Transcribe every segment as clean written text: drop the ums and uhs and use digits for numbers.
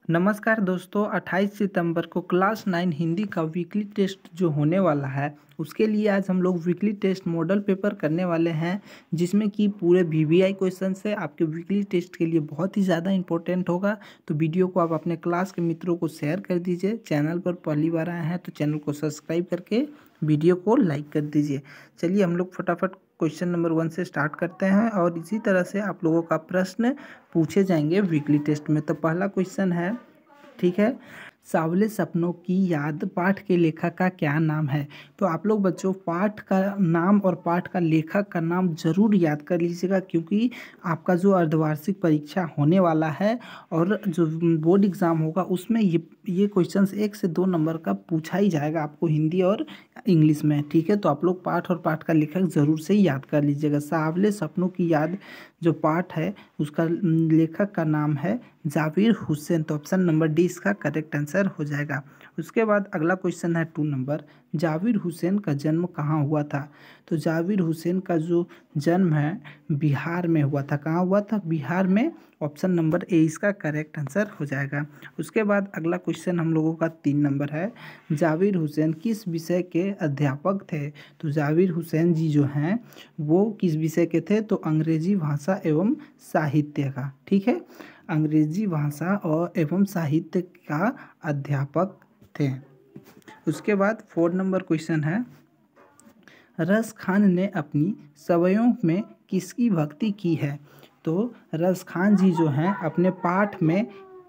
नमस्कार दोस्तों, 28 सितंबर को क्लास 9 हिंदी का वीकली टेस्ट जो होने वाला है उसके लिए आज हम लोग वीकली टेस्ट मॉडल पेपर करने वाले हैं, जिसमें कि पूरे वीवीआई क्वेश्चन से आपके वीकली टेस्ट के लिए बहुत ही ज़्यादा इंपॉर्टेंट होगा। तो वीडियो को आप अपने क्लास के मित्रों को शेयर कर दीजिए। चैनल पर पहली बार आए हैं तो चैनल को सब्सक्राइब करके वीडियो को लाइक कर दीजिए। चलिए हम लोग फटाफट क्वेश्चन नंबर 1 से स्टार्ट करते हैं और इसी तरह से आप लोगों का प्रश्न पूछे जाएंगे वीकली टेस्ट में। तो पहला क्वेश्चन है, ठीक है, सांवले सपनों की याद पाठ के लेखक का क्या नाम है। तो आप लोग बच्चों पाठ का नाम और पाठ का लेखक का नाम जरूर याद कर लीजिएगा, क्योंकि आपका जो अर्धवार्षिक परीक्षा होने वाला है और जो बोर्ड एग्जाम होगा उसमें ये क्वेश्चंस 1 से 2 नंबर का पूछा ही जाएगा आपको हिंदी और इंग्लिश में। ठीक है, तो आप लोग पाठ और पाठ का लेखक जरूर से याद कर लीजिएगा। सांवले सपनों की याद जो पाठ है उसका लेखक का नाम है जाविर हुसैन। तो ऑप्शन नंबर डी इसका करेक्ट आंसर हो जाएगा। उसके बाद अगला क्वेश्चन है 2 नंबर, जाविर हुसैन का जन्म कहाँ हुआ था। तो जाविर हुसैन का जो जन्म है बिहार में हुआ था। कहाँ हुआ था? बिहार में। ऑप्शन नंबर ए इसका करेक्ट आंसर हो जाएगा। उसके बाद अगला क्वेश्चन हम लोगों का 3 नंबर है, जाविर हुसैन किस विषय के अध्यापक थे। तो जाविर हुसैन जी जो हैं वो किस विषय के थे? तो अंग्रेजी भाषा एवं साहित्य का। ठीक है, अंग्रेजी भाषा और एवं साहित्य का अध्यापक थे। उसके बाद 4 नंबर क्वेश्चन है, रस खान ने अपनी सवयों में किसकी भक्ति की है। तो रस खान जी जो हैं अपने पाठ में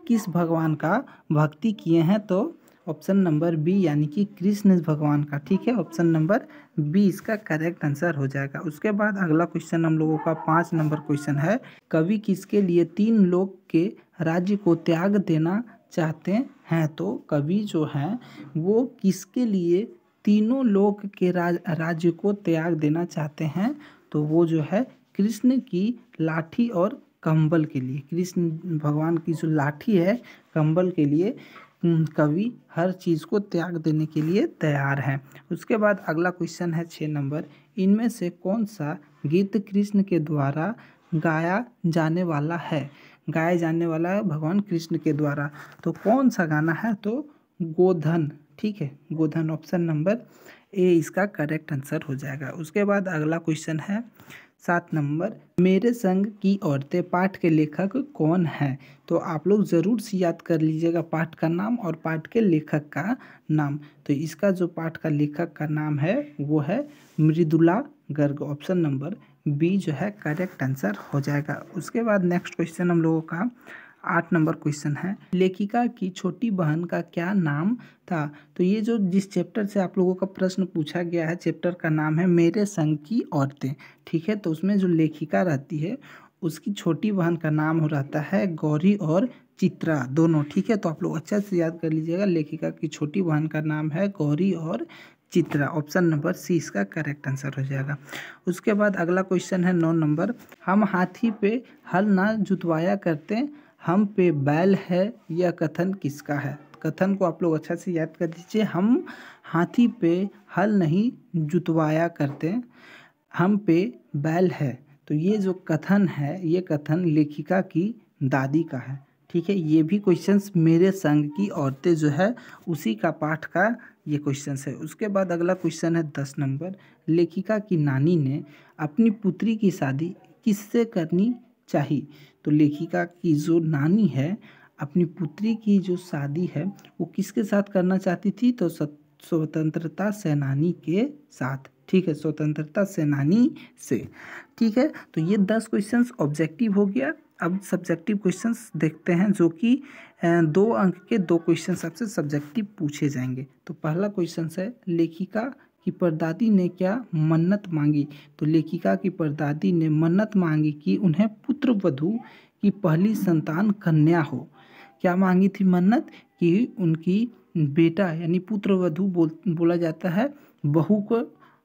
किस भगवान का भक्ति किए हैं। तो ऑप्शन नंबर बी यानी कि कृष्ण भगवान का। ठीक है, ऑप्शन नंबर बी इसका करेक्ट आंसर हो जाएगा। उसके बाद अगला क्वेश्चन हम लोगों का 5 नंबर क्वेश्चन है, कवि किसके लिए 3 लोक के राज्य को त्याग देना चाहते हैं। तो कवि जो हैं वो किसके लिए तीनों लोक के राज्य को त्याग देना चाहते हैं। तो वो जो है कृष्ण की लाठी और कंबल के लिए, कृष्ण भगवान की जो लाठी है कंबल के लिए कवि हर चीज़ को त्याग देने के लिए तैयार हैं। उसके बाद अगला क्वेश्चन है 6 नंबर, इनमें से कौन सा गीत कृष्ण के द्वारा गाया जाने वाला है। गाया जाने वाला है भगवान कृष्ण के द्वारा। तो कौन सा गाना है? तो गोधन। ठीक है, गोधन। ऑप्शन नंबर ए इसका करेक्ट आंसर हो जाएगा। उसके बाद अगला क्वेश्चन है 7 नंबर, मेरे संग की औरतें पाठ के लेखक कौन है। तो आप लोग ज़रूर से याद कर लीजिएगा पाठ का नाम और पाठ के लेखक का नाम। तो इसका जो पाठ का लेखक का नाम है वो है Mridula Garg. Option number b जो है करेक्ट आंसर हो जाएगा। उसके बाद नेक्स्ट क्वेश्चन हम लोगों का 8 नंबर क्वेश्चन है, लेखिका की छोटी बहन का क्या नाम था। तो ये जो जिस चैप्टर से आप लोगों का प्रश्न पूछा गया है, चैप्टर का नाम है मेरे संग की औरतें। ठीक है, तो उसमें जो लेखिका रहती है उसकी छोटी बहन का नाम हो रहता है गौरी और चित्रा दोनों। ठीक है, तो आप लोग अच्छा से याद कर लीजिएगा, लेखिका की छोटी बहन का नाम है गौरी और चित्रा। ऑप्शन नंबर सी इसका करेक्ट आंसर हो जाएगा। उसके बाद अगला क्वेश्चन है 9 नंबर, हम हाथी पे हल ना जुतवाया करते, हम पे बैल है, यह कथन किसका है। कथन को आप लोग अच्छा से याद कर दीजिए, हम हाथी पे हल नहीं जुतवाया करते, हम पे बैल है। तो ये जो कथन है ये कथन लेखिका की दादी का है। ठीक है, ये भी क्वेश्चंस मेरे संग की औरतें जो है उसी का पाठ का ये क्वेश्चंस है। उसके बाद अगला क्वेश्चन है 10 नंबर, लेखिका की नानी ने अपनी पुत्री की शादी किससे करनी चाहिए। तो लेखिका की जो नानी है अपनी पुत्री की जो शादी है वो किसके साथ करना चाहती थी। तो स्वतंत्रता सेनानी के साथ। ठीक है, स्वतंत्रता सेनानी से। ठीक है, तो ये 10 क्वेश्चंस ऑब्जेक्टिव हो गया। अब सब्जेक्टिव क्वेश्चंस देखते हैं, जो कि 2 अंक के 2 क्वेश्चन सबसे सब्जेक्टिव पूछे जाएंगे। तो पहला क्वेश्चन है, लेखिका की परदादी ने क्या मन्नत मांगी। तो लेखिका की परदादी ने मन्नत मांगी कि उन्हें पुत्र वधू की पहली संतान कन्या हो। क्या मांगी थी मन्नत? कि उनकी बेटा यानी पुत्र वधू बोला जाता है बहू को।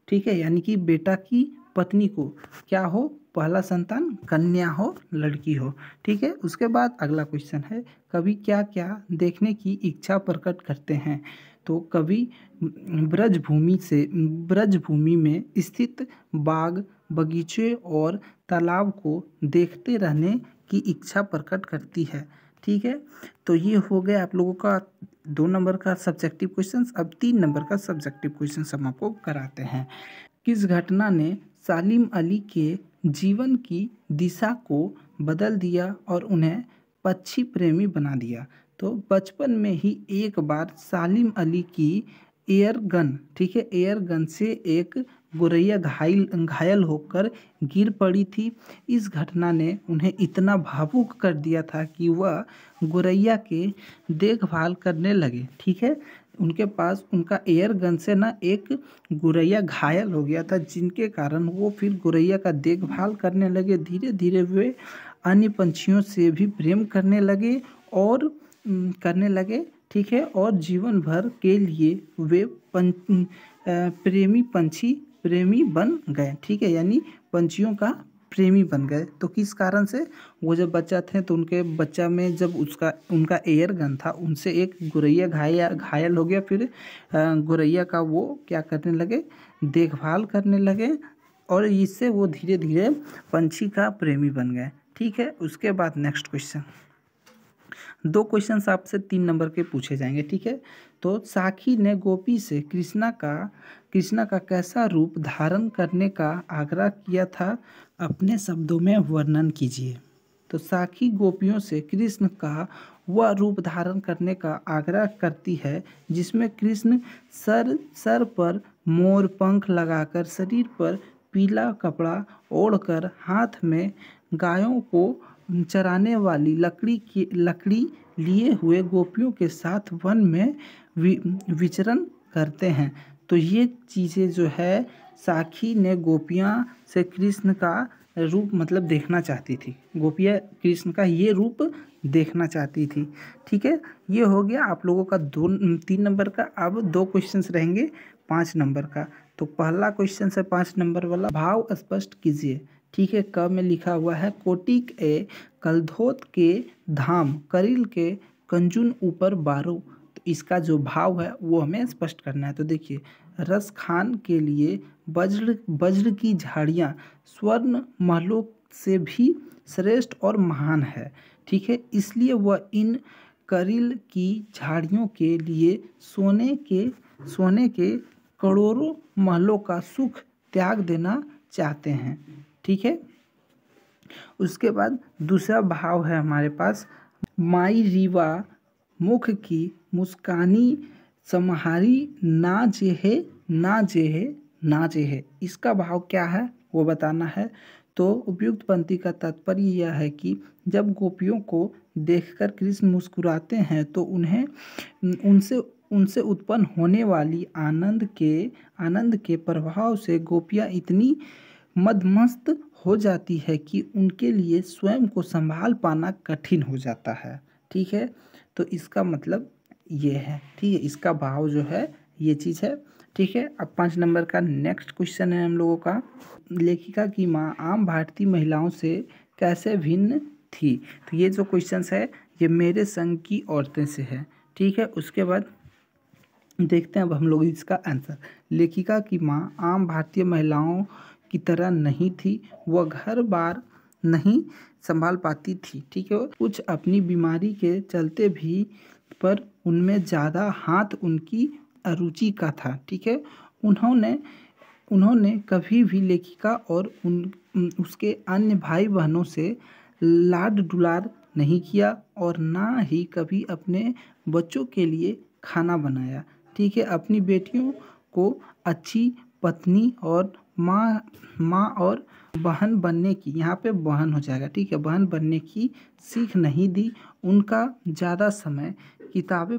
ठीक है, यानी कि बेटा की पत्नी को क्या हो, पहला संतान कन्या हो, लड़की हो। ठीक है, उसके बाद अगला क्वेश्चन है, कवि क्या क्या देखने की इच्छा प्रकट करते हैं। तो कवि ब्रजभूमि में स्थित बाग बगीचे और तालाब को देखते रहने की इच्छा प्रकट करती है। ठीक है, तो ये हो गया आप लोगों का 2 नंबर का सब्जेक्टिव क्वेश्चन। अब 3 नंबर का सब्जेक्टिव क्वेश्चन हम आपको कराते हैं। किस घटना ने सालिम अली के जीवन की दिशा को बदल दिया और उन्हें पक्षी प्रेमी बना दिया? तो बचपन में ही एक बार सालिम अली की एयर गन, ठीक है, एयर गन से एक गुरैया घायल होकर गिर पड़ी थी। इस घटना ने उन्हें इतना भावुक कर दिया था कि वह गुरैया के देखभाल करने लगे, ठीक है। उनके पास उनका एयर गन से ना एक गुरैया घायल हो गया था, जिनके कारण वो फिर गुरैया का देखभाल करने लगे। धीरे धीरे वे अन्य पंछियों से भी प्रेम करने लगे और ठीक है, और जीवन भर के लिए वे पंछी प्रेमी बन गए, ठीक है, यानी पंछियों का प्रेमी बन गए। तो किस कारण से? वो जब बच्चा थे तो उनके बच्चा में जब उनका एयर गन था, उनसे एक गुरैया घायल हो गया, फिर गुरैया का वो क्या करने लगे, देखभाल करने लगे, और इससे वो धीरे धीरे पंछी का प्रेमी बन गए, ठीक है। उसके बाद नेक्स्ट क्वेश्चन, 2 क्वेश्चंस आपसे 3 नंबर के पूछे जाएंगे, ठीक है। तो साखी ने गोपी से कृष्णा का कैसा रूप धारण करने का आग्रह किया था? अपने शब्दों में वर्णन कीजिए। तो साखी गोपियों से कृष्ण का वह रूप धारण करने का आग्रह करती है जिसमें कृष्ण सर पर मोर पंख लगाकर, शरीर पर पीला कपड़ा ओढ़कर, हाथ में गायों को चराने वाली लकड़ी लिए हुए गोपियों के साथ वन में विचरण करते हैं। तो ये चीज़ें जो है साखी ने गोपियाँ से कृष्ण का रूप मतलब देखना चाहती थी, गोपियाँ कृष्ण का ये रूप देखना चाहती थी, ठीक है। ये हो गया आप लोगों का 3 नंबर का। अब 2 क्वेश्चंस रहेंगे 5 नंबर का। तो पहला क्वेश्चन है 5 नंबर वाला, भाव स्पष्ट कीजिए, ठीक है। क में लिखा हुआ है कोटिक ए कलधोत के धाम, करील के कंजुन ऊपर बारो। तो इसका जो भाव है वो हमें स्पष्ट करना है। तो देखिए, रस खान के लिए वज्र की झाड़ियाँ स्वर्ण महलों से भी श्रेष्ठ और महान है, ठीक है। इसलिए वह इन करील की झाड़ियों के लिए सोने के करोड़ों महलों का सुख त्याग देना चाहते हैं, ठीक है। उसके बाद दूसरा भाव है हमारे पास, माई रीवा मुख की मुस्कानी सम्हारी ना जेहे। इसका भाव क्या है वो बताना है। तो उपयुक्त पंक्ति का तात्पर्य यह है कि जब गोपियों को देखकर कृष्ण मुस्कुराते हैं तो उन्हें उनसे उत्पन्न होने वाली आनंद के प्रभाव से गोपियाँ इतनी मदमस्त हो जाती है कि उनके लिए स्वयं को संभाल पाना कठिन हो जाता है, ठीक है। तो इसका मतलब ये है, ठीक है, इसका भाव जो है ये चीज़ है, ठीक है। अब 5 नंबर का नेक्स्ट क्वेश्चन है हम लोगों का, लेखिका की माँ आम भारतीय महिलाओं से कैसे भिन्न थी? तो ये जो क्वेश्चन है ये मेरे संग की औरतें से है, ठीक है। उसके बाद देखते हैं अब हम लोग इसका आंसर। लेखिका की माँ आम भारतीय महिलाओं की तरह नहीं थी, वह घर बार नहीं संभाल पाती थी, ठीक है। कुछ अपनी बीमारी के चलते भी, पर उनमें ज़्यादा हाथ उनकी अरुचि का था, ठीक है। उन्होंने कभी भी लेखिका और उसके अन्य भाई बहनों से लाड दुलार नहीं किया और ना ही कभी अपने बच्चों के लिए खाना बनाया, ठीक है। अपनी बेटियों को अच्छी पत्नी और माँ और बहन बनने की, यहाँ पे बहन हो जाएगा, ठीक है, बहन बनने की सीख नहीं दी। उनका ज़्यादा समय किताबें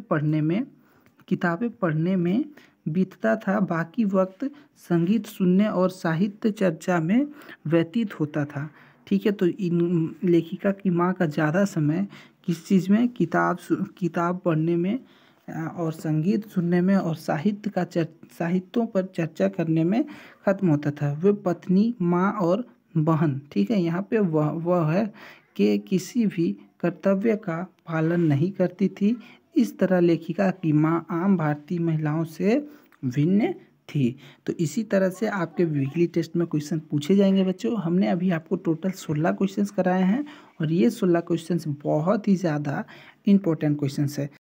पढ़ने में बीतता था, बाकी वक्त संगीत सुनने और साहित्य चर्चा में व्यतीत होता था, ठीक है। तो इन लेखिका की माँ का ज़्यादा समय किस चीज़ में, किताब पढ़ने में और संगीत सुनने में और साहित्यों पर चर्चा करने में ख़त्म होता था। वे पत्नी, माँ और बहन, ठीक है, यहाँ पे वह है कि किसी भी कर्तव्य का पालन नहीं करती थी। इस तरह लेखिका की माँ आम भारतीय महिलाओं से भिन्न थी। तो इसी तरह से आपके वीकली टेस्ट में क्वेश्चन पूछे जाएंगे बच्चों। हमने अभी आपको टोटल 16 क्वेश्चंस कराए हैं और ये 16 क्वेश्चंस बहुत ही ज़्यादा इंपॉर्टेंट क्वेश्चंस है।